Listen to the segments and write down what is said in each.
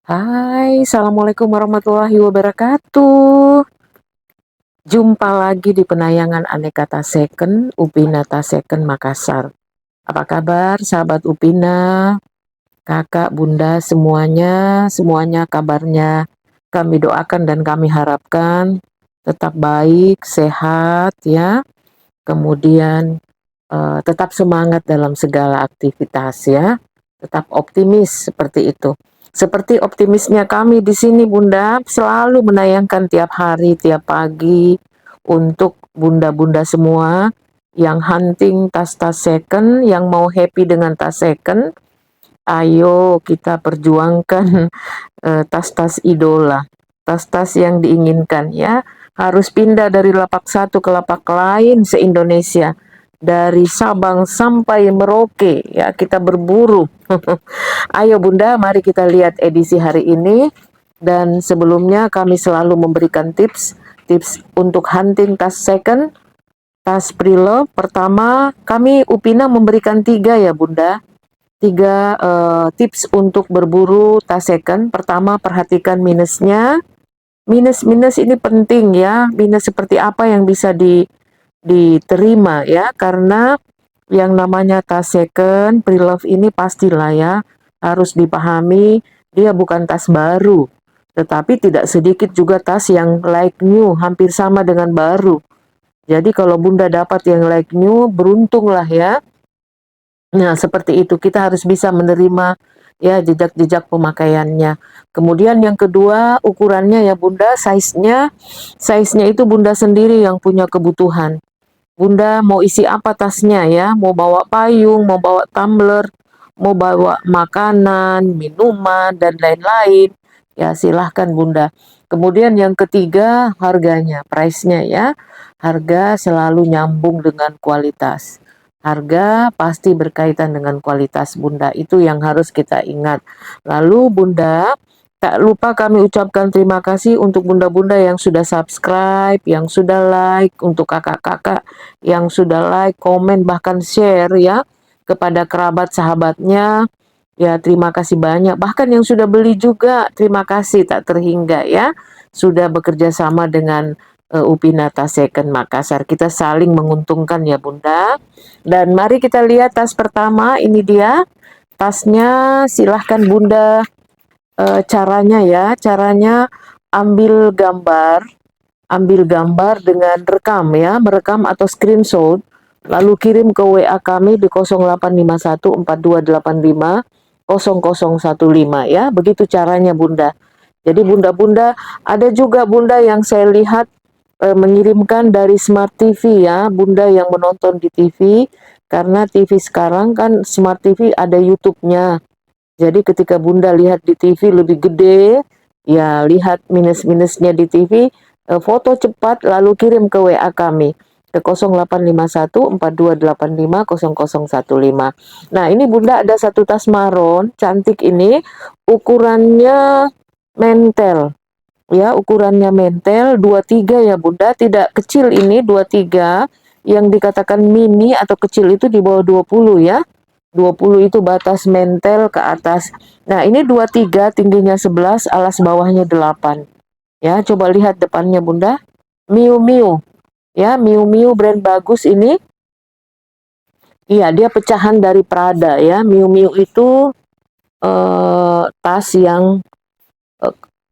Hai, Assalamualaikum warahmatullahi wabarakatuh. Jumpa lagi di penayangan Aneka Taseken, Upina Taseken Makassar. Apa kabar sahabat Upina, kakak, bunda, semuanya kabarnya kami doakan dan kami harapkan tetap baik, sehat ya. Kemudian tetap semangat dalam segala aktivitas ya. Tetap optimis seperti itu. Seperti optimisnya kami di sini Bunda, selalu menayangkan tiap hari, tiap pagi untuk bunda-bunda semua yang hunting tas-tas second, yang mau happy dengan tas second. Ayo kita perjuangkan tas-tas idola, tas-tas yang diinginkan ya. Harus pindah dari lapak satu ke lapak lain se-Indonesia. Dari Sabang sampai Merauke ya, kita berburu. Ayo Bunda, mari kita lihat edisi hari ini. Dan sebelumnya kami selalu memberikan tips untuk hunting tas second, tas pre-love. Pertama, kami Upina memberikan 3 ya Bunda. 3 tips untuk berburu tas second. Pertama, perhatikan minusnya. Minus-minus ini penting ya. Minus seperti apa yang bisa diterima ya, karena yang namanya tas second, pre-love ini pastilah ya, harus dipahami dia bukan tas baru, tetapi tidak sedikit juga tas yang like new, hampir sama dengan baru. Jadi kalau Bunda dapat yang like new, beruntunglah ya. Nah, seperti itu kita harus bisa menerima ya jejak-jejak pemakaiannya. Kemudian yang kedua, ukurannya ya Bunda, size-nya itu Bunda sendiri yang punya kebutuhan. Bunda mau isi apa tasnya ya, mau bawa payung, mau bawa tumbler, mau bawa makanan, minuman, dan lain-lain. Ya silahkan Bunda. Kemudian yang ketiga, harganya, price-nya ya. Harga selalu nyambung dengan kualitas. Harga pasti berkaitan dengan kualitas Bunda, itu yang harus kita ingat. Lalu Bunda, tak lupa kami ucapkan terima kasih untuk bunda-bunda yang sudah subscribe, yang sudah like, untuk kakak-kakak yang sudah like, komen, bahkan share ya kepada kerabat sahabatnya. Ya terima kasih banyak. Bahkan yang sudah beli juga terima kasih tak terhingga ya. Sudah bekerja sama dengan Upinata Second Makassar. Kita saling menguntungkan ya Bunda. Dan mari kita lihat tas pertama, ini dia. Tasnya silahkan Bunda. Caranya ya, caranya ambil gambar dengan rekam ya, merekam atau screenshot, lalu kirim ke WA kami di 085142850015 ya, begitu caranya Bunda. Jadi bunda-bunda, ada juga Bunda yang saya lihat mengirimkan dari Smart TV ya, Bunda yang menonton di TV, karena TV sekarang kan Smart TV ada YouTube-nya. Jadi ketika Bunda lihat di TV lebih gede, ya lihat minus-minusnya di TV, foto cepat lalu kirim ke WA kami ke 085142850015. Nah, ini Bunda ada satu tas maron, cantik ini, ukurannya mentel. Ya, ukurannya mentel 23 ya Bunda, tidak kecil ini 23, yang dikatakan mini atau kecil itu di bawah 20 ya. 20 itu batas mentel ke atas. Nah, ini 23, tingginya 11, alas bawahnya 8. Ya, coba lihat depannya Bunda. Miu Miu. Ya, Miu Miu brand bagus ini. Iya, dia pecahan dari Prada ya. Miu Miu itu tas yang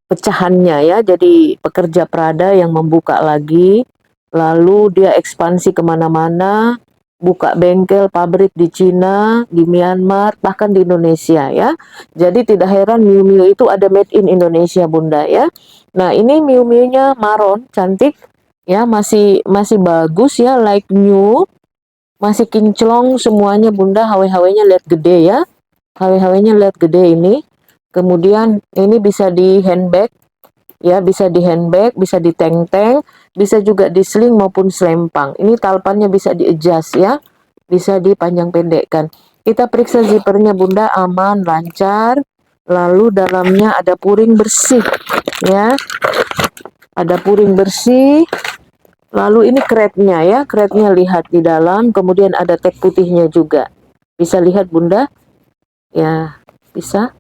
pecahannya ya, jadi pekerja Prada yang membuka lagi, lalu dia ekspansi kemana-mana, buka bengkel pabrik di Cina, di Myanmar, bahkan di Indonesia ya. Jadi tidak heran Miu Miu itu ada made in Indonesia Bunda ya. Nah ini Miu Miu-nya maron, cantik ya, masih bagus ya, like new, masih kinclong semuanya Bunda. HW-HW-nya lihat gede ya, HW-HW-nya lihat gede ini. Kemudian ini bisa di handbag ya, bisa di handbag, bisa di tank-tank, bisa juga di sling maupun selempang. Ini talpannya bisa di-adjust ya, bisa dipanjang pendekkan. Kita periksa zippernya Bunda, aman, lancar. Lalu dalamnya ada puring bersih ya, ada puring bersih. Lalu ini kretnya ya, kretnya lihat di dalam, kemudian ada tag putihnya juga. Bisa lihat Bunda? Ya, bisa.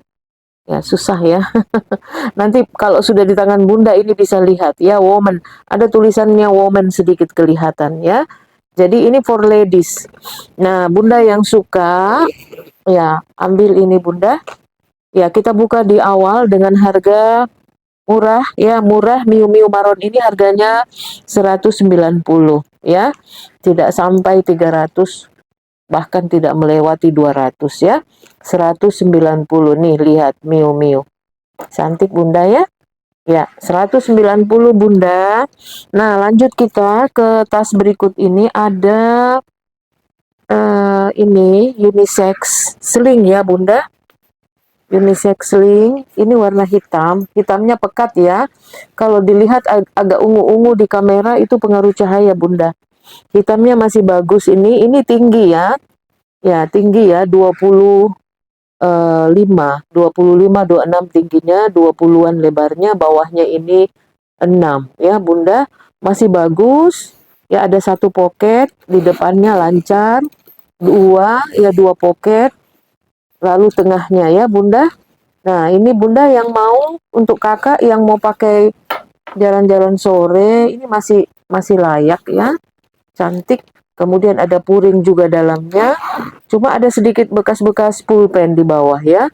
Ya, susah ya. Nanti kalau sudah di tangan Bunda ini bisa lihat ya, woman. Ada tulisannya woman sedikit kelihatan ya. Jadi ini for ladies. Nah, Bunda yang suka, ya ambil ini Bunda. Ya, kita buka di awal dengan harga murah ya, murah. Miu Miu Maron ini harganya 190 ya. Tidak sampai 300, bahkan tidak melewati 200 ya. 190 nih, lihat Miu Miu. Cantik Bunda ya. Ya, 190 Bunda. Nah, lanjut kita ke tas berikut ini ada ini unisex sling ya Bunda. Unisex sling, ini warna hitam, hitamnya pekat ya. Kalau dilihat agak ungu-ungu di kamera itu pengaruh cahaya Bunda. Hitamnya masih bagus ini tinggi ya. Ya, tinggi ya, 25, 26 tingginya, 20-an lebarnya, bawahnya ini 6 ya Bunda. Masih bagus. Ya, ada satu pocket, di depannya lancar. Dua pocket, lalu tengahnya ya Bunda. Nah, ini Bunda yang mau, untuk kakak yang mau pakai jalan-jalan sore, ini masih layak ya, cantik. Kemudian ada puring juga dalamnya, cuma ada sedikit bekas-bekas pulpen di bawah ya.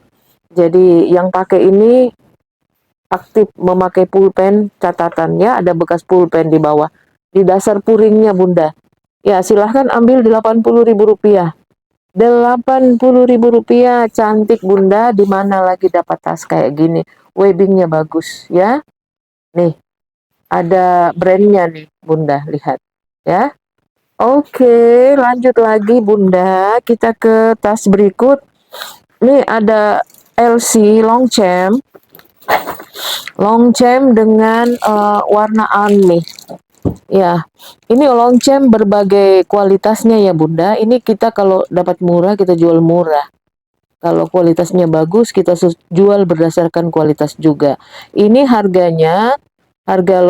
Jadi yang pakai ini aktif memakai pulpen catatannya, ada bekas pulpen di bawah. Di dasar puringnya Bunda. Ya, silahkan ambil Rp80.000. Rp80.000, cantik Bunda. Di mana lagi dapat tas kayak gini? Webbingnya bagus ya. Nih, ada brandnya nih Bunda, lihat ya. Oke, lanjut lagi Bunda. Kita ke tas berikut. Nih ada LC Longchamp dengan warna army. Ya, ini Longchamp berbagai kualitasnya ya Bunda. Ini kita kalau dapat murah kita jual murah. Kalau kualitasnya bagus kita jual berdasarkan kualitas juga. Ini harganya, harga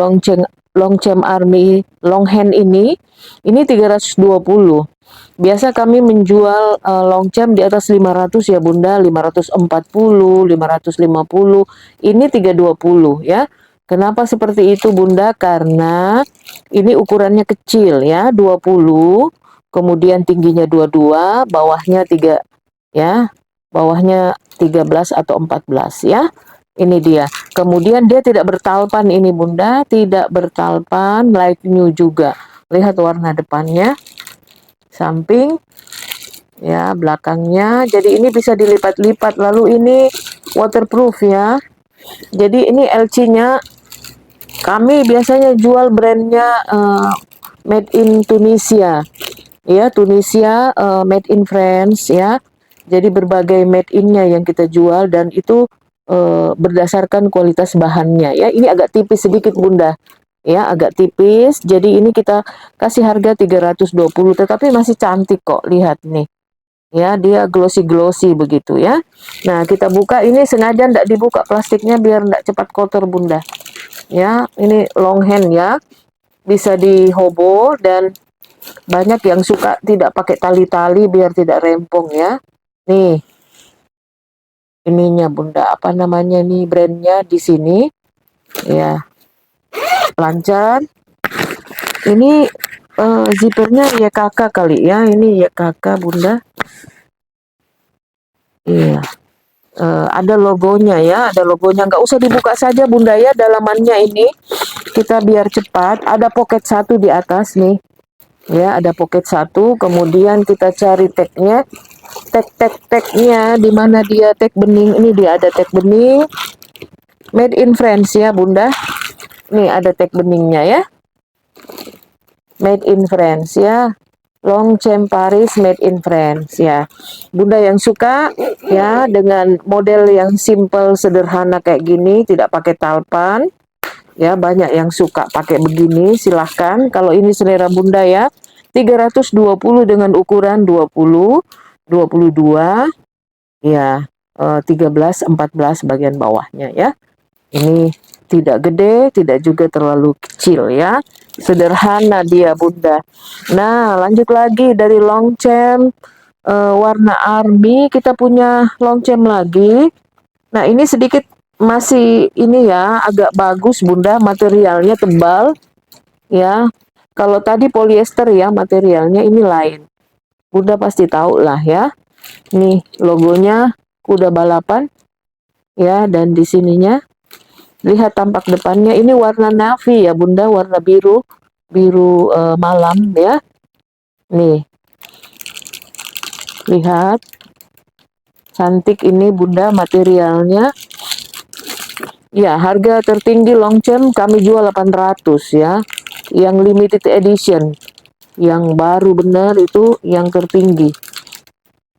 Longchamp Army Longhand ini 320. Biasa kami menjual Longchamp di atas 500 ya Bunda, 540, 550. Ini 320 ya. Kenapa seperti itu Bunda? Karena ini ukurannya kecil ya, 20, kemudian tingginya 22, bawahnya 3 ya. Bawahnya 13 atau 14 ya. Ini dia. Kemudian dia tidak bertalpan ini Bunda, tidak bertalpan, light new juga. Lihat warna depannya, samping, ya belakangnya. Jadi ini bisa dilipat-lipat. Lalu ini waterproof ya. Jadi ini LC-nya kami biasanya jual brandnya made in Tunisia. Ya, Tunisia, made in France ya. Jadi berbagai made in-nya yang kita jual, dan itu berdasarkan kualitas bahannya ya. Ini agak tipis sedikit Bunda. Ya, agak tipis. Jadi ini kita kasih harga 320, tetapi masih cantik kok. Lihat nih. Ya, dia glossy-glossy begitu ya. Nah, kita buka ini, sengaja tidak dibuka plastiknya biar tidak cepat kotor Bunda. Ya, ini long hand ya. Bisa dihobo, dan banyak yang suka tidak pakai tali-tali biar tidak rempong ya. Nih, ininya Bunda, apa namanya nih brandnya di sini. Ya, lancar. Ini zippernya YKK kali ya. Ini YKK Bunda. Iya. Ada logonya ya, ada logonya. Nggak usah dibuka saja Bunda ya, dalamannya ini. Kita biar cepat. Ada pocket 1 di atas nih. Ya, ada pocket 1. Kemudian kita cari tagnya. Tag-tag-tagnya di mana dia, tag bening. Ini dia ada tag bening. Made in France ya Bunda. Nih ada tag beningnya ya. Made in France ya. Longchamp Paris made in France ya. Bunda yang suka ya dengan model yang simple sederhana kayak gini, tidak pakai talpan ya, banyak yang suka pakai begini, silahkan. Kalau ini selera Bunda ya, 320 dengan ukuran 20, 22 ya, 13, 14 bagian bawahnya ya. Ini tidak gede, tidak juga terlalu kecil ya. Sederhana dia Bunda. Nah, lanjut lagi dari Longchamp warna army, kita punya Longchamp lagi. Nah, ini sedikit masih ini ya, agak bagus Bunda, materialnya tebal ya. Kalau tadi polyester ya materialnya, ini lain. Bunda pasti tahu lah ya. Nih logonya kuda balapan ya, dan di sininya lihat tampak depannya ini warna navy ya Bunda, warna biru, biru malam ya. Nih, lihat cantik ini Bunda materialnya. Ya, harga tertinggi Longchamp kami jual 800 ya. Yang limited edition, yang baru benar itu yang tertinggi.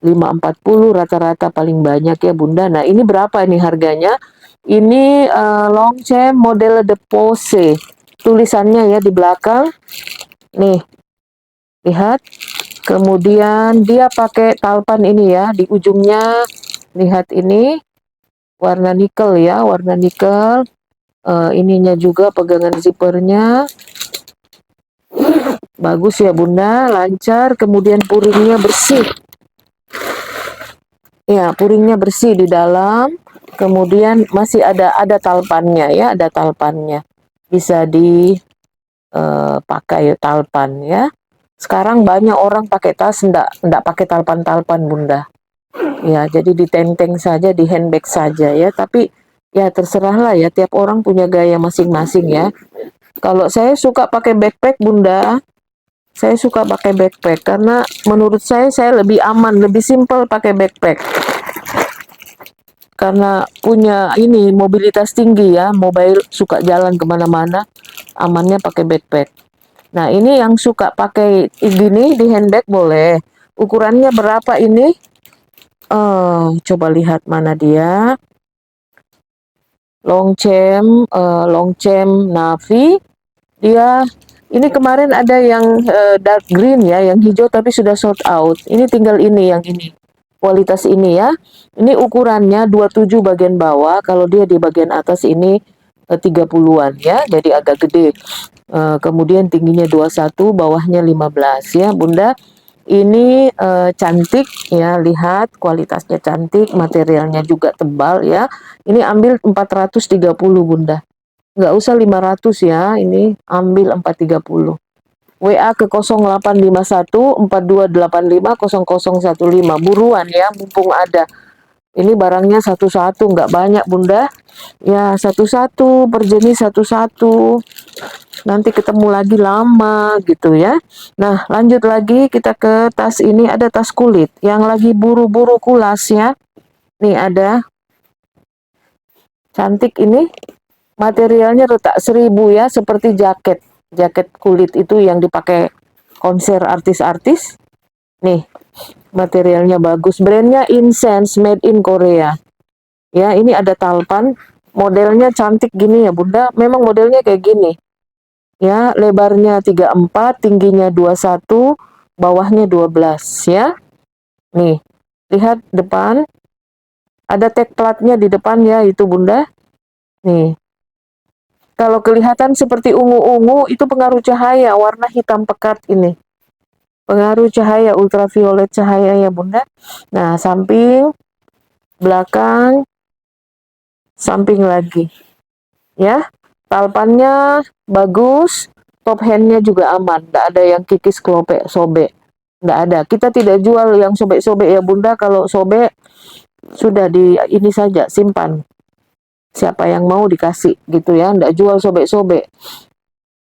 540 rata-rata paling banyak ya Bunda. Nah, ini berapa ini harganya? Ini Longchamp model De Pose. Tulisannya ya di belakang. Nih, lihat. Kemudian dia pakai talpan ini ya di ujungnya. Lihat ini warna nikel ya, warna nikel. Ininya juga pegangan zippernya bagus ya Bunda, lancar. Kemudian puringnya bersih. Ya, puringnya bersih di dalam. Kemudian masih ada talpannya ya, ada talpannya. Bisa dipakai talpan ya. Sekarang banyak orang pakai tas enggak pakai talpan-talpan Bunda. Ya, jadi ditenteng saja, di handbag saja ya. Tapi ya terserahlah ya, tiap orang punya gaya masing-masing ya. Kalau saya suka pakai backpack Bunda, saya suka pakai backpack karena menurut saya lebih aman, lebih simpel pakai backpack. Karena punya ini mobilitas tinggi ya, mobile, suka jalan kemana-mana, amannya pakai backpack. Nah, ini yang suka pakai gini di handbag boleh. Ukurannya berapa ini? Coba lihat mana dia. Longchamp navy. Dia ini kemarin ada yang dark green ya, yang hijau tapi sudah sold out. Ini tinggal ini yang ini. Kualitas ini ya. Ini ukurannya 27 bagian bawah, kalau dia di bagian atas ini 30-an ya, jadi agak gede. Kemudian tingginya 21, bawahnya 15 ya, Bunda. Ini cantik ya, lihat kualitasnya cantik, materialnya juga tebal ya. Ini ambil 430 Bunda. Nggak usah 500 ya, ini ambil 430. WA ke 0851 4285 0015. Buruan ya, mumpung ada. Ini barangnya satu-satu, nggak banyak Bunda. Ya, satu-satu, per jenis satu-satu. Nanti ketemu lagi lama gitu ya. Nah, lanjut lagi kita ke tas ini, ada tas kulit yang lagi buru-buru kulas ya. Nih ada, cantik ini. Materialnya retak 1000 ya, seperti jaket. Jaket kulit itu yang dipakai konser artis-artis. Nih, materialnya bagus. Brandnya Incense, made in Korea. Ya, ini ada talpan. Modelnya cantik gini ya Bunda. Memang modelnya kayak gini. Ya, lebarnya 34, tingginya 21, bawahnya 12 ya. Nih, lihat depan. Ada tag platnya di depan ya, itu Bunda. Nih. Kalau kelihatan seperti ungu-ungu, itu pengaruh cahaya, warna hitam pekat ini. Pengaruh cahaya, ultraviolet cahaya ya Bunda. Nah, samping, belakang, samping lagi. Ya, talpannya bagus, top handnya juga aman. Nggak ada yang kikis kelopek, sobek. Nggak ada. Kita tidak jual yang sobek-sobek ya Bunda. Kalau sobek, sudah di ini saja, simpan. Siapa yang mau dikasih gitu ya, nggak jual sobek-sobek.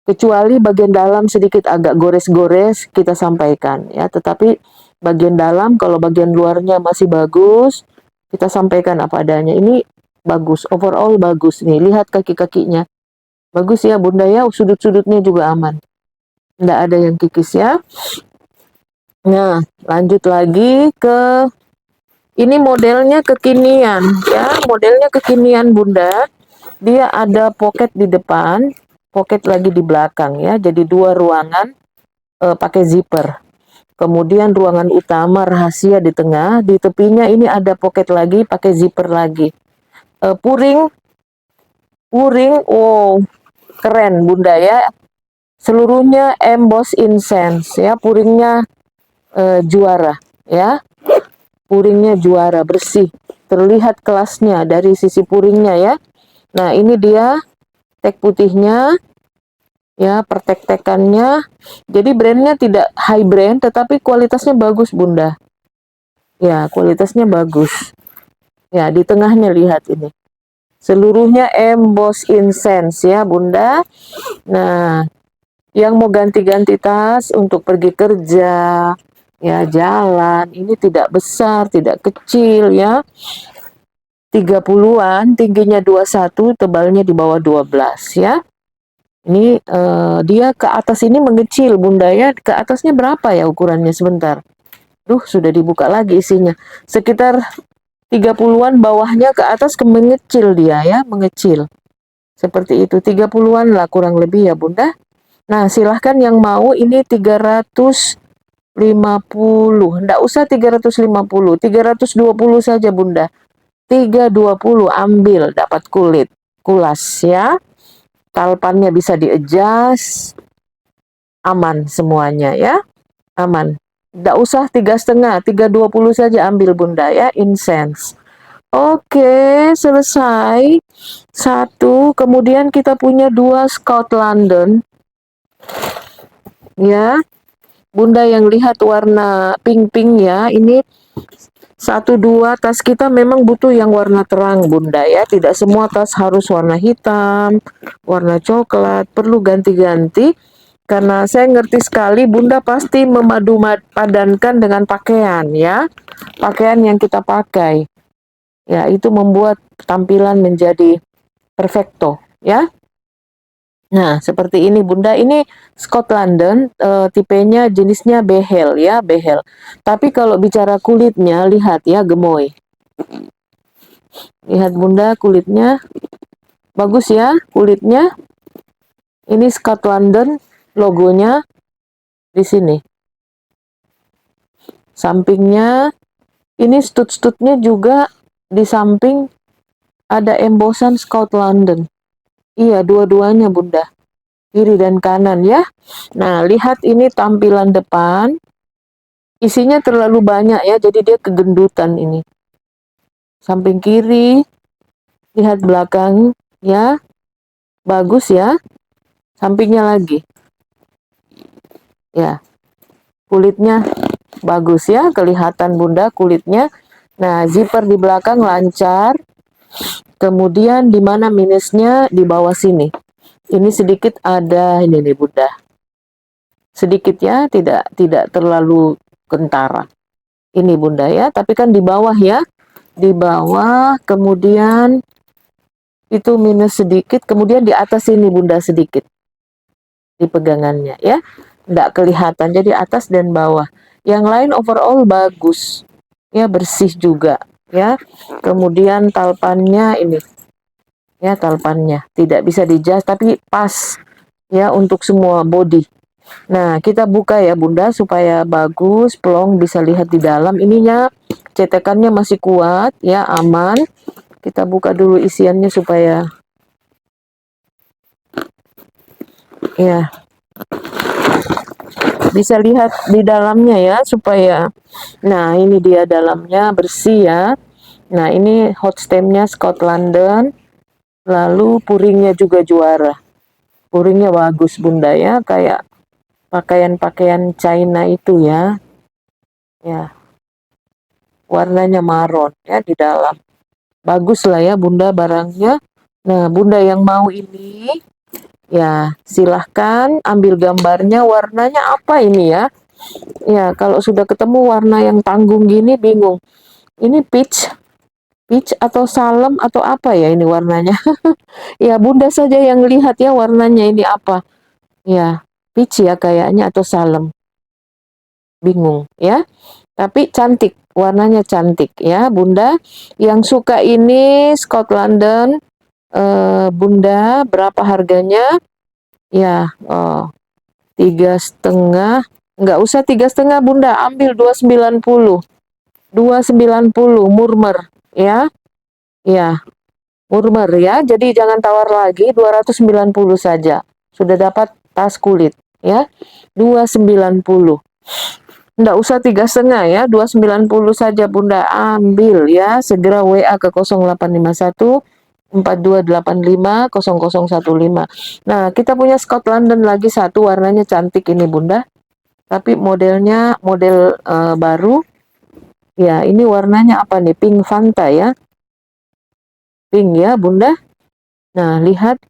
Kecuali bagian dalam sedikit agak gores-gores kita sampaikan ya, tetapi bagian dalam kalau bagian luarnya masih bagus, kita sampaikan apa adanya. Ini bagus, overall bagus nih. Lihat kaki-kakinya. Bagus ya Bunda ya, sudut-sudutnya juga aman. Nggak ada yang kikis ya. Nah, lanjut lagi ke ini modelnya kekinian ya, modelnya kekinian Bunda. Dia ada pocket di depan, pocket lagi di belakang ya. Jadi dua ruangan pakai zipper. Kemudian ruangan utama rahasia di tengah, di tepinya ini ada pocket lagi pakai zipper lagi. Puring, wow, keren Bunda ya. Seluruhnya emboss incense ya, puringnya juara ya. Puringnya juara, bersih. terlihat kelasnya dari sisi puringnya ya. Nah, ini dia tek putihnya, ya, pertek-tekannya. Jadi brandnya tidak high brand, tetapi kualitasnya bagus, Bunda. Ya, kualitasnya bagus. Ya, di tengahnya lihat ini. Seluruhnya emboss incense ya, Bunda. Nah, yang mau ganti-ganti tas untuk pergi kerja, ya jalan, ini tidak besar, tidak kecil ya. 30-an, tingginya 21, tebalnya di bawah 12 ya. Ini dia ke atas ini mengecil, Bunda ya. Ke atasnya berapa ya ukurannya sebentar? Duh, sudah dibuka lagi isinya. Sekitar 30-an, bawahnya ke atas mengecil dia ya, mengecil. Seperti itu, 30-an lah kurang lebih ya, Bunda. Nah, silahkan yang mau ini 350. Nggak usah 350, 320 saja, Bunda. 320 ambil, dapat kulas ya. Talpannya bisa di-adjust, aman semuanya ya, aman. Nggak usah 3,5, 320 saja ambil, Bunda ya, incense. Oke, selesai. Satu, kemudian kita punya 2 Scout London. Ya, Bunda yang lihat warna pink-pink ya, ini 1, 2 tas kita memang butuh yang warna terang, Bunda ya. Tidak semua tas harus warna hitam, warna coklat, perlu ganti-ganti. Karena saya ngerti sekali Bunda pasti padankan dengan pakaian ya. Pakaian yang kita pakai. Ya, itu membuat tampilan menjadi perfecto ya. Nah, seperti ini Bunda, ini Scott London, tipenya jenisnya behel ya, behel. Tapi kalau bicara kulitnya, lihat ya, gemoy. Lihat Bunda, kulitnya bagus ya, kulitnya. Ini Scott London, logonya di sini. Sampingnya, ini stud-studnya juga di samping ada embosan Scott London. Iya, dua-duanya Bunda. Kiri dan kanan ya. Nah, lihat ini tampilan depan. Isinya terlalu banyak ya, jadi dia kegendutan ini. Samping kiri, lihat belakang ya. Bagus ya. Sampingnya lagi. Ya. Kulitnya bagus ya, kelihatan Bunda kulitnya. Nah, zipper di belakang lancar. Kemudian di mana minusnya di bawah sini. Ini sedikit ada ini nih Bunda. Sedikit ya, tidak terlalu kentara. Ini Bunda ya, tapi kan di bawah ya. Di bawah, kemudian itu minus sedikit, kemudian di atas ini Bunda sedikit. Di pegangannya ya. Nggak kelihatan, jadi atas dan bawah. Yang lain overall bagus. Ya, bersih juga ya. Kemudian talpannya ini. Ya, talpannya tidak bisa dijas tapi pas ya untuk semua body. Nah, kita buka ya Bunda supaya bagus, plong bisa lihat di dalam. Ininya cetekannya masih kuat ya, aman. Kita buka dulu isiannya supaya ya bisa lihat di dalamnya ya supaya. Nah, ini dia dalamnya bersih ya. Nah, ini hot stemnya Scott London. Lalu puringnya juga juara. Puringnya bagus Bunda ya, kayak pakaian-pakaian China itu ya. Ya, warnanya maron ya di dalam. Bagus lah ya Bunda barangnya. Nah, Bunda yang mau ini, ya silahkan ambil gambarnya, warnanya apa ini ya. Ya, kalau sudah ketemu warna yang tanggung gini bingung. Ini peach, peach atau salem atau apa ya ini warnanya. Ya, Bunda saja yang lihat ya warnanya ini apa. Ya, peach ya kayaknya atau salem. Bingung ya. Tapi cantik, warnanya cantik ya Bunda. Yang suka ini Scott London, Bunda berapa harganya? Ya, 3,5. Nggak usah 3,5 Bunda, ambil 2,90. 2,90 murmer ya. Ya, murmer ya. Jadi jangan tawar lagi, 290 saja. Sudah dapat tas kulit ya. 290. Nggak usah 3,5 ya, 290 saja Bunda, ambil ya, segera WA ke 0851 4285 0015. Nah, kita punya Scott London lagi satu, warnanya cantik ini Bunda, tapi modelnya model baru. Ya, ini warnanya apa nih? Pink Fanta ya, pink ya Bunda. Nah, lihat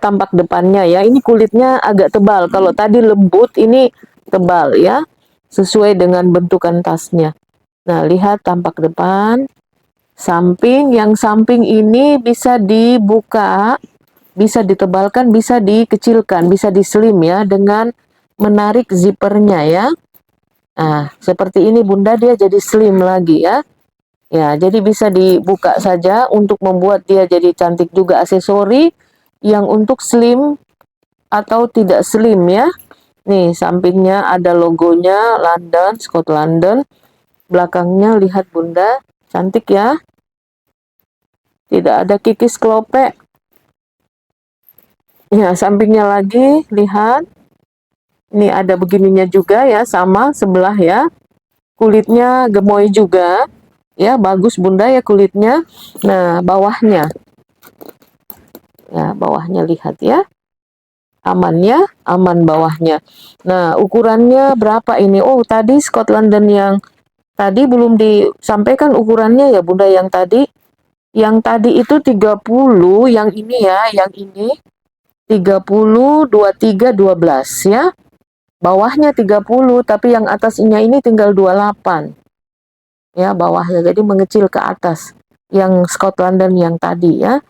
tampak depannya ya, ini kulitnya agak tebal, kalau tadi lembut, ini tebal ya, sesuai dengan bentukan tasnya. Nah, lihat tampak depan, samping, yang samping ini bisa dibuka, bisa ditebalkan, bisa dikecilkan, bisa di-slim ya, dengan menarik zippernya ya. Nah, seperti ini Bunda, dia jadi slim lagi ya. Ya, jadi bisa dibuka saja untuk membuat dia jadi cantik juga, aksesori yang untuk slim atau tidak slim ya. Nih, sampingnya ada logonya London, Scott London. Belakangnya lihat Bunda, cantik ya. Tidak ada kikis kelope. Ya, sampingnya lagi, lihat. Ini ada begininya juga ya, sama sebelah ya. Kulitnya gemoy juga. Ya, bagus Bunda ya kulitnya. Nah, bawahnya. Ya, bawahnya lihat ya. Aman ya, aman bawahnya. Nah, ukurannya berapa ini? Oh, tadi Scott London yang tadi belum disampaikan ukurannya ya Bunda, yang tadi. Yang tadi itu 30, yang ini ya, yang ini 30, 23, 12 ya. Bawahnya 30, tapi yang atasnya ini tinggal 28. Ya, bawahnya jadi mengecil ke atas. Yang Scott London yang tadi ya.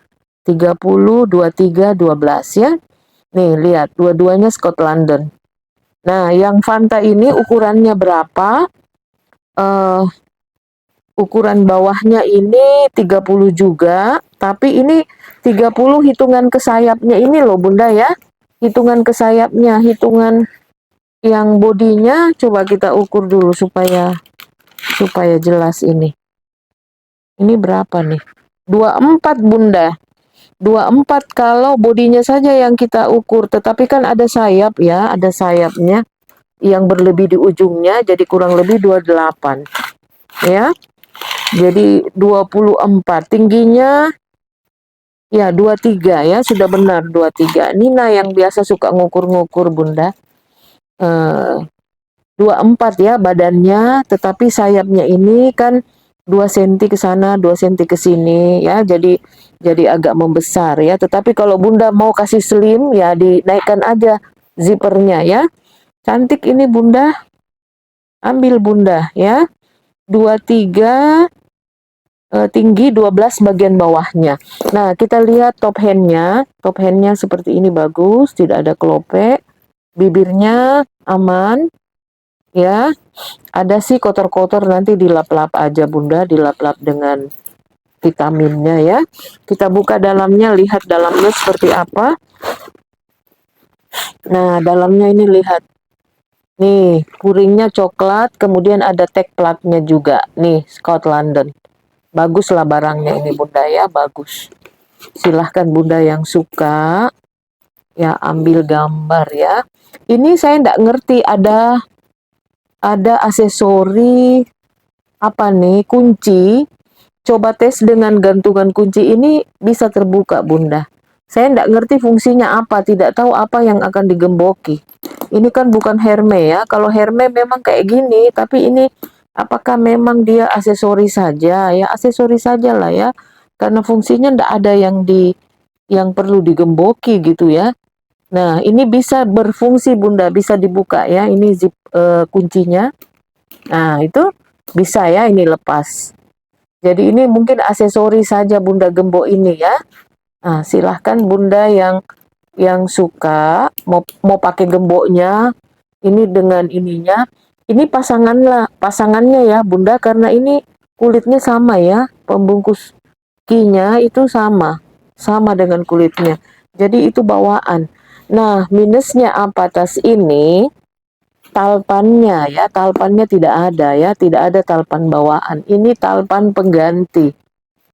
30, 23, 12 ya. Nih, lihat dua-duanya Scott London. Nah, yang Fanta ini ukurannya berapa? Ukuran bawahnya ini 30 juga, tapi ini 30 hitungan ke sayapnya ini loh Bunda ya. Hitungan ke sayapnya, hitungan yang bodinya coba kita ukur dulu supaya jelas ini. Ini berapa nih? 24 Bunda. 24 kalau bodinya saja yang kita ukur, tetapi kan ada sayap ya, ada sayapnya yang berlebih di ujungnya, jadi kurang lebih 28 ya. Jadi 24, tingginya ya 23 ya, sudah benar 23. Nina yang biasa suka ngukur-ngukur Bunda. 24 ya badannya, tetapi sayapnya ini kan 2 cm ke sana, 2 cm ke sini ya, jadi agak membesar ya. Tetapi kalau Bunda mau kasih slim ya, dinaikkan aja zippernya ya. Cantik ini Bunda, ambil Bunda ya. 23 tinggi, 12 bagian bawahnya. Nah, kita lihat top handnya. Top handnya seperti ini, bagus, tidak ada kelope. Bibirnya aman ya. Ada sih kotor-kotor, nanti dilap-lap aja Bunda, dilap-lap dengan vitaminnya ya. Kita buka dalamnya, lihat dalamnya seperti apa. Nah, dalamnya ini lihat. Nih, puringnya coklat, kemudian ada tag platnya juga. Nih, Scott London. Baguslah barangnya ini Bunda ya, bagus. Silahkan Bunda yang suka, ya ambil gambar ya. Ini saya nggak ngerti, ada aksesori, apa nih, kunci. Coba tes dengan gantungan kunci ini bisa terbuka Bunda. Saya nggak ngerti fungsinya apa, tidak tahu apa yang akan digemboki. Ini kan bukan Hermes ya, kalau Hermes memang kayak gini, tapi ini apakah memang dia aksesori saja? Ya aksesori saja lah ya, karena fungsinya nggak ada yang perlu digemboki gitu ya. Nah, ini bisa berfungsi Bunda, bisa dibuka ya, ini zip kuncinya. Nah, itu bisa ya, ini lepas. Jadi ini mungkin aksesori saja Bunda gembok ini ya. Nah, silahkan Bunda yang suka mau pakai gemboknya ini dengan ininya. Ini pasangannya ya Bunda, karena ini kulitnya sama ya, pembungkus kinya itu sama dengan kulitnya. Jadi itu bawaan. Nah, minusnya apa tas ini? Talpannya ya, talpannya tidak ada ya, tidak ada talpan bawaan. Ini talpan pengganti.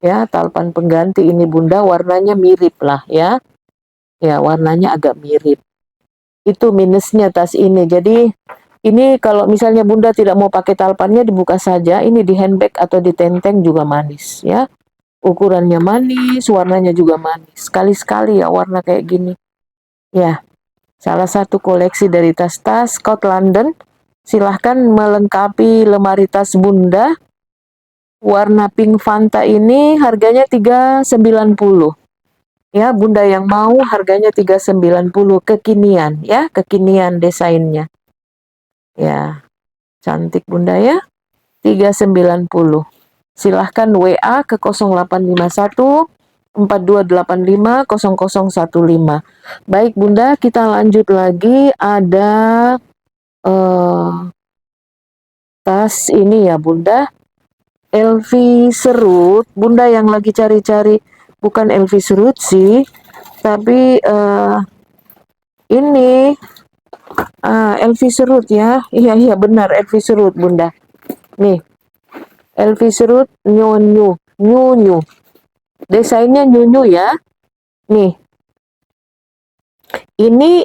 Ya, talpan pengganti ini Bunda, warnanya mirip lah ya. Ya, warnanya agak mirip. Itu minusnya tas ini. Jadi Ini kalau misalnya Bunda tidak mau pakai talpannya dibuka saja, ini di handbag atau di tenteng juga manis ya. Ukurannya manis, warnanya juga manis. Sekali-sekali ya warna kayak gini. Ya, salah satu koleksi dari tas-tas Scott London. Silahkan melengkapi lemari tas Bunda. Warna pink Fanta ini harganya 390. Ya, Bunda yang mau harganya 390 kekinian ya, kekinian desainnya. Ya, cantik Bunda ya. 390. Silahkan WA ke 0851 4285 0015. Baik Bunda, kita lanjut lagi. Ada tas ini ya Bunda, LV Serut. Bunda yang lagi cari-cari bukan LV Serut sih, tapi ini LV Serut ya. Iya iya benar LV Serut Bunda. Nih, LV Serut nyonyu, nyunyu. Desainnya nyunyu ya. Nih, ini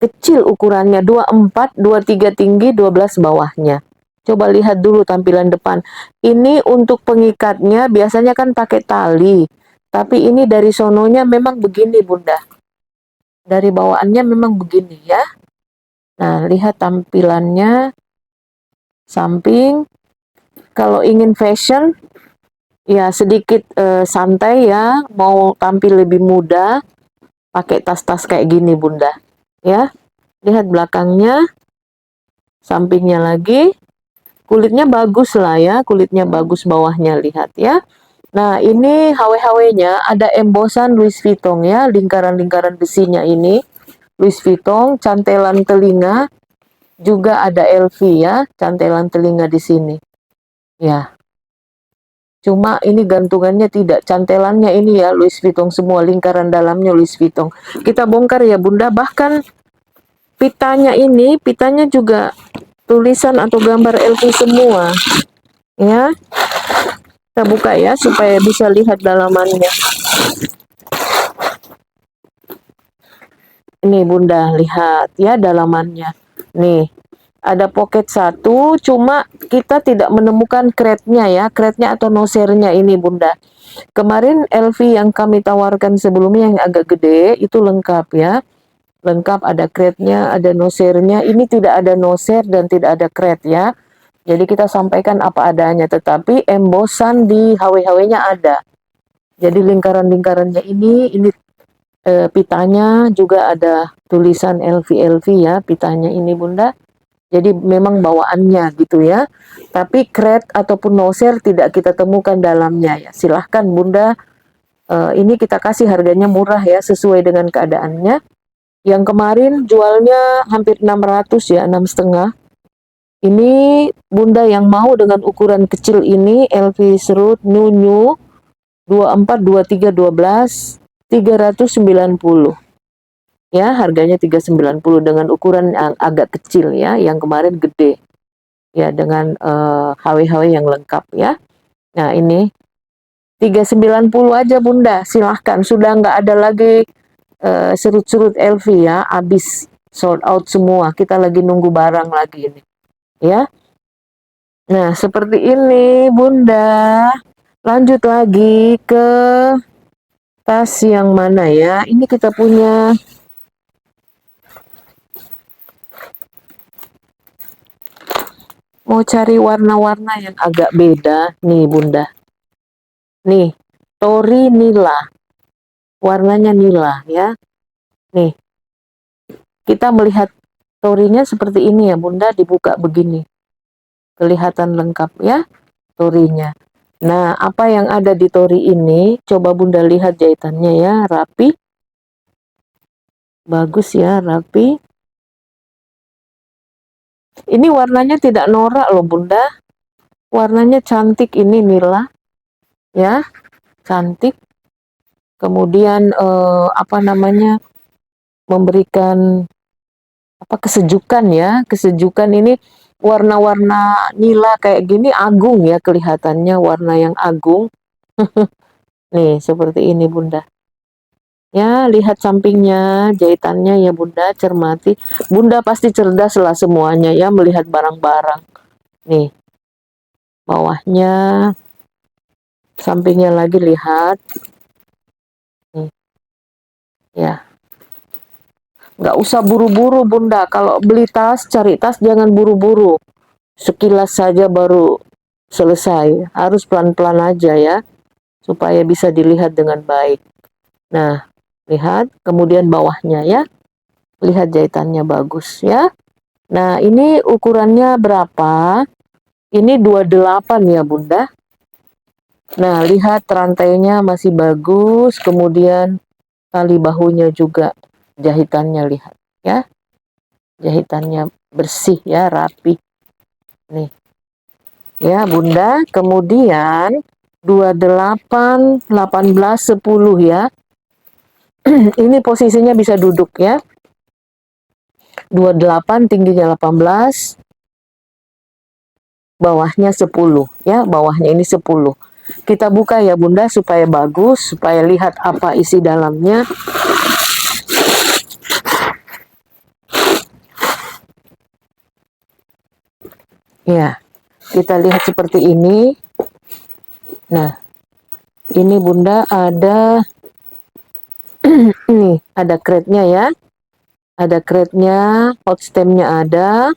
kecil ukurannya 24, 23 tinggi, 12 bawahnya. Coba lihat dulu tampilan depan. Ini untuk pengikatnya biasanya kan pakai tali. Tapi ini dari sononya memang begini Bunda. Dari bawaannya memang begini ya. Nah, lihat tampilannya samping. Kalau ingin fashion, ya sedikit santai ya. Mau tampil lebih muda, pakai tas-tas kayak gini Bunda. Ya, lihat belakangnya, sampingnya lagi. Kulitnya bagus lah ya, kulitnya bagus bawahnya lihat ya. Nah ini HW-HW-nya ada embosan Louis Vuitton ya, lingkaran-lingkaran besinya ini Louis Vuitton, cantelan telinga juga ada LV ya, cantelan telinga di sini. Ya, cuma ini gantungannya tidak, cantelannya ini ya Louis Vuitton semua, lingkaran dalamnya Louis Vuitton. Kita bongkar ya Bunda, bahkan pitanya juga tulisan atau gambar LV semua. Ya, kita buka ya supaya bisa lihat dalamannya. Ini Bunda lihat ya dalamannya. Nih, ada pocket satu, cuma kita tidak menemukan kretnya ya, kretnya atau nosernya ini Bunda. Kemarin LV yang kami tawarkan sebelumnya yang agak gede itu lengkap ya. Lengkap ada kretnya, ada nosernya. Ini tidak ada noser dan tidak ada kret ya. Jadi kita sampaikan apa adanya, tetapi embosan di HW-HW-nya ada. Jadi lingkaran-lingkarannya ini pitanya juga ada tulisan LV ya, pitanya ini Bunda. Jadi memang bawaannya gitu ya. Tapi kret ataupun noser tidak kita temukan dalamnya ya. Silahkan Bunda, ini kita kasih harganya murah ya, sesuai dengan keadaannya. Yang kemarin jualnya hampir 600 ya, 6,5. Ini Bunda yang mau dengan ukuran kecil ini, LV Serut Nunyu 24, 23, 12, 390. Ya, harganya 390 dengan ukuran yang agak kecil ya, yang kemarin gede. Ya, dengan HW-HW yang lengkap ya. Nah, ini 390 aja Bunda, silahkan. Sudah nggak ada lagi serut-serut LV ya, habis sold out semua. Kita lagi nunggu barang lagi ini. Ya. Nah, seperti ini Bunda. Lanjut lagi ke tas yang mana ya? Ini kita punya mau cari warna-warna yang agak beda nih Bunda. Nih, Tori Nila. Warnanya nila ya. Nih, kita melihat torinya seperti ini ya Bunda, dibuka begini. Kelihatan lengkap ya torinya. Nah, apa yang ada di tori ini? Coba Bunda lihat jahitannya ya, rapi. Bagus ya, rapi. Ini warnanya tidak norak loh Bunda. Warnanya cantik ini nila. Ya, cantik. Kemudian apa namanya? Memberikan apa kesejukan ya. Kesejukan ini warna-warna nila kayak gini agung ya kelihatannya, warna yang agung. Nih, seperti ini Bunda. Ya, lihat sampingnya, jahitannya ya Bunda, cermati. Bunda pasti cerdas lah semuanya ya melihat barang-barang. Nih, bawahnya, sampingnya lagi lihat. Nih, ya. Nggak usah buru-buru Bunda, kalau beli tas, cari tas jangan buru-buru. Sekilas saja baru selesai, harus pelan-pelan aja ya, supaya bisa dilihat dengan baik. Nah, lihat, kemudian bawahnya ya, lihat jahitannya bagus ya. Nah, ini ukurannya berapa? Ini 28 ya Bunda. Nah, lihat rantainya masih bagus, kemudian tali bahunya juga jahitannya lihat ya. Jahitannya bersih ya, rapi. Nih. Ya, Bunda. Kemudian 28, 18, 10 ya. Ini posisinya bisa duduk ya. 28 tingginya 18, bawahnya 10 ya, bawahnya ini 10. Kita buka ya Bunda supaya bagus, supaya lihat apa isi dalamnya. Ya, kita lihat seperti ini. Nah, ini Bunda ada nih, ada crate-nya ya. Ada crate-nya, hot stem-nya ada.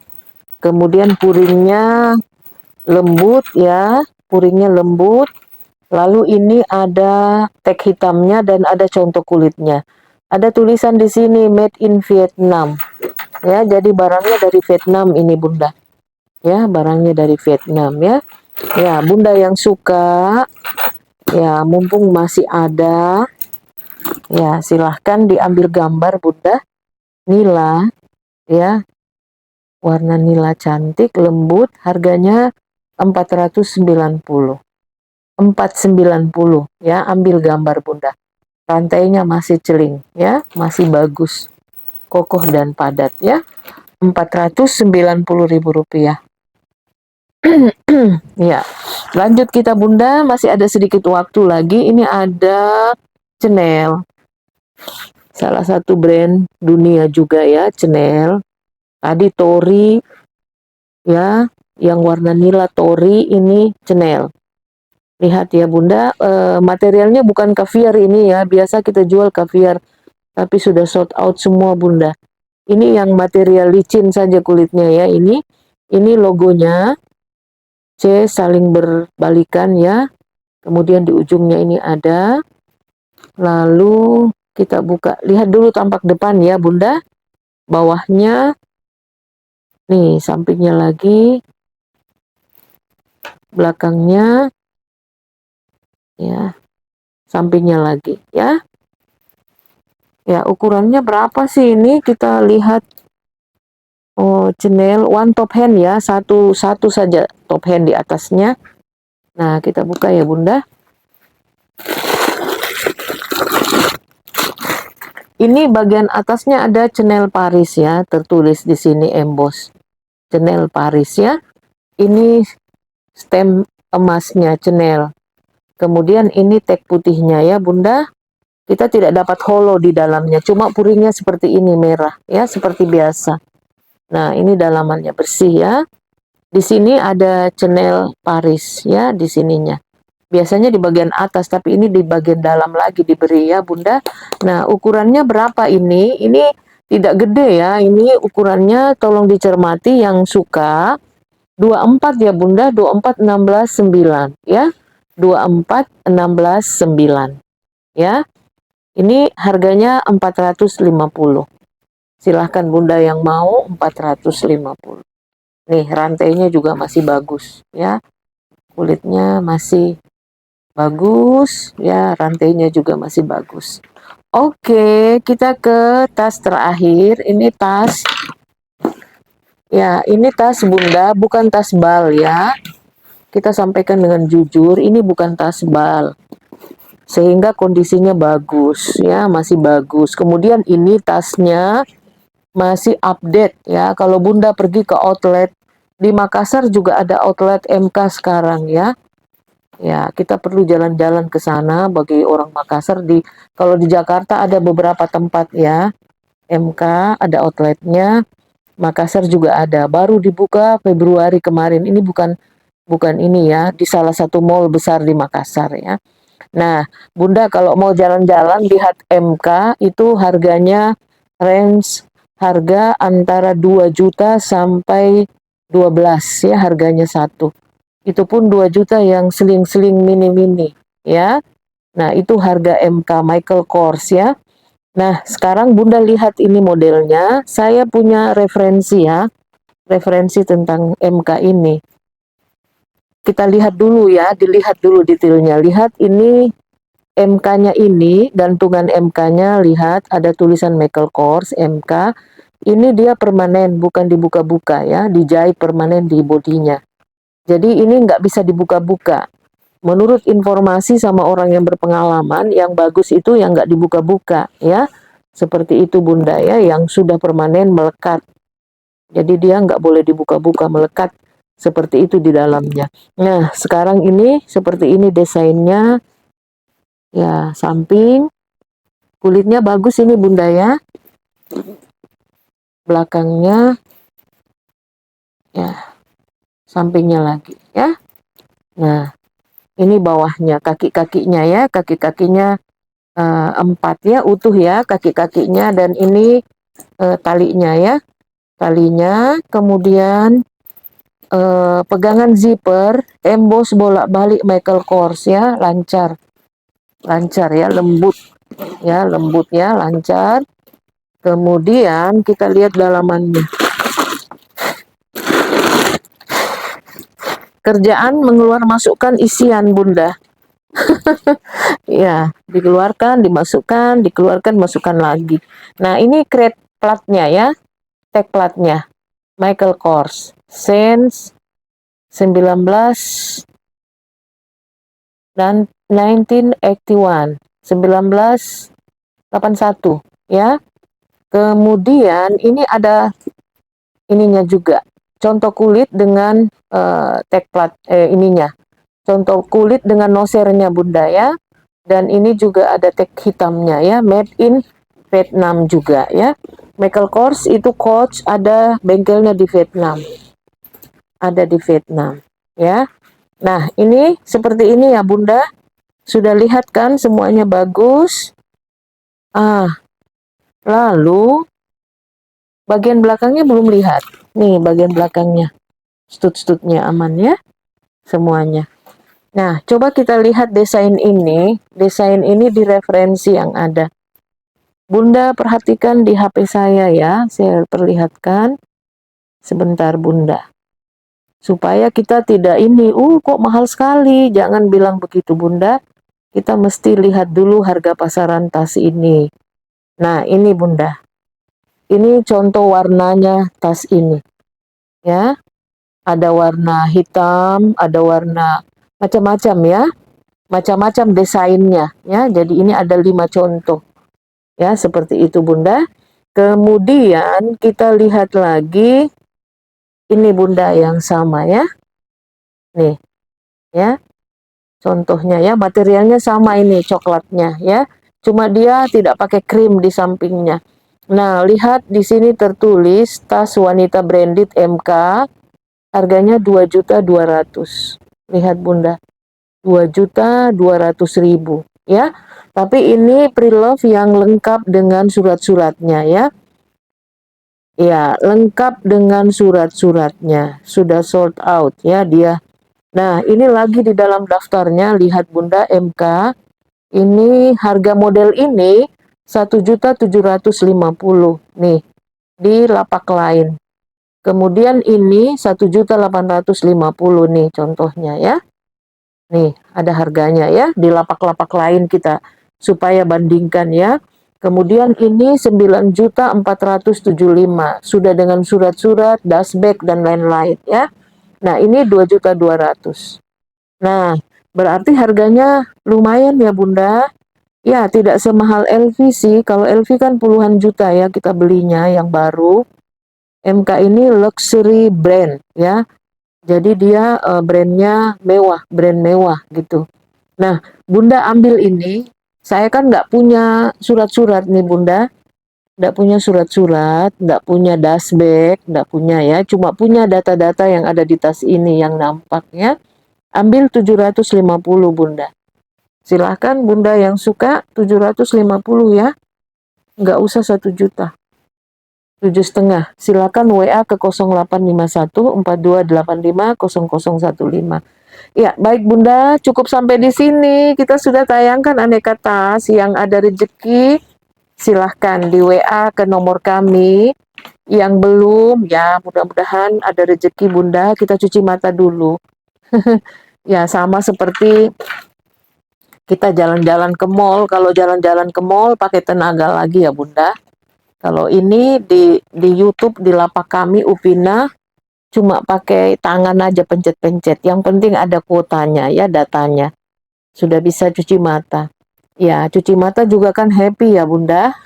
Kemudian puringnya lembut ya, puringnya lembut. Lalu ini ada tag hitamnya dan ada contoh kulitnya. Ada tulisan di sini made in Vietnam. Ya, jadi barangnya dari Vietnam ini Bunda. Ya, barangnya dari Vietnam ya. Ya, Bunda yang suka, ya mumpung masih ada, ya silahkan diambil gambar Bunda. Nila, ya, warna nila cantik, lembut, harganya 490. 490 ya, ambil gambar Bunda. Rantainya masih celing ya, masih bagus, kokoh dan padat ya. Rp490.000. Ya, lanjut kita Bunda, masih ada sedikit waktu lagi. Ini ada Chanel, salah satu brand dunia juga ya, Chanel. Tadi Tori ya, yang warna nila Tori, ini Chanel. Lihat ya Bunda, materialnya bukan caviar ini ya, biasa kita jual caviar, tapi sudah sold out semua Bunda. Ini yang material licin saja kulitnya ya, ini logonya C saling berbalikan ya. Kemudian di ujungnya ini ada. Lalu kita buka, lihat dulu tampak depan ya Bunda. Bawahnya, nih sampingnya lagi, belakangnya, ya, sampingnya lagi ya. Ya, ukurannya berapa sih ini? Kita lihat. Oh, Chanel one top hand ya, satu saja top hand di atasnya. Nah, kita buka ya Bunda. Ini bagian atasnya ada Chanel Paris ya, tertulis di sini emboss Chanel Paris ya. Ini stem emasnya Chanel. Kemudian ini tag putihnya ya Bunda. Kita tidak dapat holo di dalamnya, cuma puringnya seperti ini merah ya, seperti biasa. Nah, ini dalamannya bersih ya. Di sini ada Chanel Paris ya, di sininya. Biasanya di bagian atas, tapi ini di bagian dalam lagi diberi ya Bunda. Nah, ukurannya berapa ini? Ini tidak gede ya, ini ukurannya tolong dicermati yang suka. 24 ya Bunda, 24 16 9 ya. 24 16 9 ya. Ini harganya 450. Silahkan Bunda yang mau 450. Nih, rantainya juga masih bagus ya. Kulitnya masih bagus ya, rantainya juga masih bagus. Oke, kita ke tas terakhir. Ini tas ya, ini tas Bunda, bukan tas bal ya. Kita sampaikan dengan jujur, ini bukan tas bal. Sehingga kondisinya bagus ya, masih bagus. Kemudian ini tasnya masih update ya. Kalau Bunda pergi ke outlet di Makassar juga ada outlet MK sekarang ya. Ya, kita perlu jalan-jalan ke sana bagi orang Makassar. Kalau di Jakarta ada beberapa tempat ya, MK ada outletnya, Makassar juga ada. Baru dibuka Februari kemarin. Ini bukan bukan ini ya, di salah satu mall besar di Makassar ya. Nah, Bunda kalau mau jalan-jalan lihat MK itu harganya range harga antara 2 juta sampai 12 ya harganya satu. Itu pun 2 juta yang seling-seling mini-mini ya. Nah, itu harga MK Michael Kors ya. Nah, sekarang Bunda lihat ini modelnya. Saya punya referensi ya, referensi tentang MK ini. Kita lihat dulu ya, dilihat dulu detailnya. Lihat ini MK-nya ini, gantungan MK-nya lihat ada tulisan Michael Kors MK. Ini dia permanen, bukan dibuka-buka ya, dijahit permanen di bodinya. Jadi ini nggak bisa dibuka-buka. Menurut informasi sama orang yang berpengalaman, yang bagus itu yang nggak dibuka-buka ya. Seperti itu Bunda ya, yang sudah permanen melekat. Jadi dia nggak boleh dibuka-buka, melekat seperti itu di dalamnya. Nah, sekarang ini seperti ini desainnya. Ya, samping. Kulitnya bagus ini Bunda ya. Belakangnya, ya, sampingnya lagi ya. Nah, ini bawahnya, kaki-kakinya ya. Kaki-kakinya 4 ya, utuh ya kaki-kakinya. Dan ini talinya ya. Talinya, kemudian pegangan zipper, emboss bolak-balik Michael Kors ya, lancar. Lancar ya, lembut ya, lancar. Kemudian kita lihat dalamannya. Kerjaan mengeluar masukkan isian Bunda. Ya, dikeluarkan, dimasukkan, dikeluarkan, masukkan lagi. Nah, ini crate platnya ya, tag platnya. Michael Kors, Sense 19 dan 1981, 1981 ya. Kemudian ini ada ininya juga. Contoh kulit dengan tag plat ininya. Contoh kulit dengan nosernya Bunda ya. Dan ini juga ada tag hitamnya ya, made in Vietnam juga ya. Michael Kors itu coach ada bengkelnya di Vietnam. Ada di Vietnam ya. Nah, ini seperti ini ya Bunda. Sudah lihat kan semuanya bagus. Lalu bagian belakangnya belum lihat. Nih bagian belakangnya. Stud-studnya aman ya semuanya. Nah, coba kita lihat desain ini. Desain ini di referensi yang ada. Bunda perhatikan di HP saya ya. Saya perlihatkan. Sebentar Bunda. Supaya kita tidak ini, kok mahal sekali. Jangan bilang begitu Bunda. Kita mesti lihat dulu harga pasaran tas ini. Nah, ini Bunda. Ini contoh warnanya tas ini. Ya. Ada warna hitam, ada warna macam-macam ya. Macam-macam desainnya ya. Jadi ini ada 5 contoh. Ya, seperti itu Bunda. Kemudian kita lihat lagi ini Bunda yang sama ya. Nih, ya. Contohnya ya, materialnya sama ini coklatnya ya. Cuma dia tidak pakai krim di sampingnya. Nah, lihat di sini tertulis tas wanita branded MK. Harganya 2.200.000. Lihat Bunda. 2.200.000 ya. Tapi ini pre-love yang lengkap dengan surat-suratnya ya. Ya, lengkap dengan surat-suratnya. Sudah sold out ya dia. Nah, ini lagi di dalam daftarnya, lihat Bunda MK. Ini harga model ini 1.750.000 nih di lapak lain. Kemudian ini 1.850.000 nih contohnya ya. Nih, ada harganya ya di lapak-lapak lain kita supaya bandingkan ya. Kemudian ini 9.475 sudah dengan surat-surat, dashback dan lain-lain ya. Nah, ini 2.200.000. Nah, berarti harganya lumayan ya Bunda. Ya, tidak semahal LV sih. Kalau LV kan puluhan juta ya kita belinya yang baru. MK ini luxury brand ya. Jadi dia brandnya mewah, brand mewah gitu. Nah, Bunda ambil ini, saya kan nggak punya surat-surat nih Bunda, nggak punya surat-surat, nggak punya dashback, nggak punya ya, cuma punya data-data yang ada di tas ini yang nampaknya. Ambil 750 Bunda. Silahkan Bunda yang suka 750 ya, nggak usah 1 juta. 7,5. Silakan WA ke 0851 4285 0015. Ya, baik Bunda, cukup sampai di sini. Kita sudah tayangkan aneka tas yang ada rezeki. Silahkan di WA ke nomor kami. Yang belum, ya mudah-mudahan ada rezeki Bunda. Kita cuci mata dulu. Ya, sama seperti kita jalan-jalan ke mall. Kalau jalan-jalan ke mall pakai tenaga lagi ya Bunda. Kalau ini di YouTube di lapak kami Upina cuma pakai tangan aja pencet-pencet. Yang penting ada kuotanya ya, datanya. Sudah bisa cuci mata. Ya, cuci mata juga kan happy ya Bunda.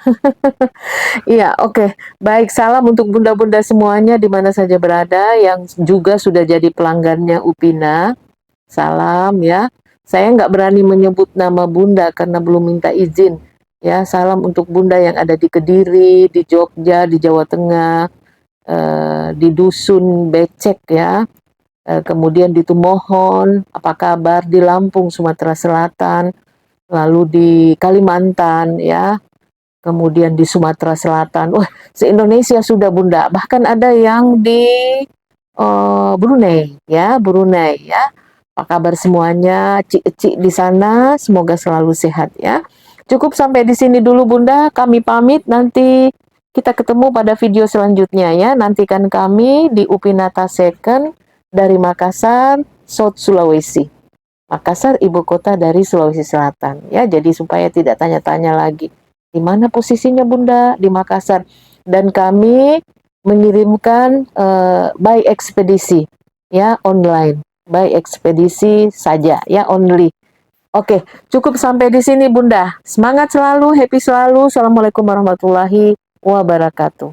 Iya, oke. Baik, salam untuk bunda-bunda semuanya di mana saja berada yang juga sudah jadi pelanggannya Upina. Salam ya. Saya nggak berani menyebut nama Bunda karena belum minta izin. Ya, salam untuk Bunda yang ada di Kediri, di Jogja, di Jawa Tengah, di Dusun Becek ya, kemudian di Tumohon, apa kabar di Lampung, Sumatera Selatan, lalu di Kalimantan ya, kemudian di Sumatera Selatan. Wah, se-Indonesia sudah Bunda. Bahkan ada yang di Brunei ya, Brunei ya. Apa kabar semuanya? Cik-cik di sana, semoga selalu sehat ya. Cukup sampai di sini dulu Bunda, kami pamit, nanti kita ketemu pada video selanjutnya ya. Nantikan kami di Upinata Second dari Makassar, South Sulawesi. Makassar ibu kota dari Sulawesi Selatan ya. Jadi supaya tidak tanya-tanya lagi di mana posisinya Bunda, di Makassar. Dan kami mengirimkan by ekspedisi ya, online. By ekspedisi saja ya, only. Oke, cukup sampai di sini Bunda. Semangat selalu, happy selalu. Assalamualaikum warahmatullahi wabarakatuh.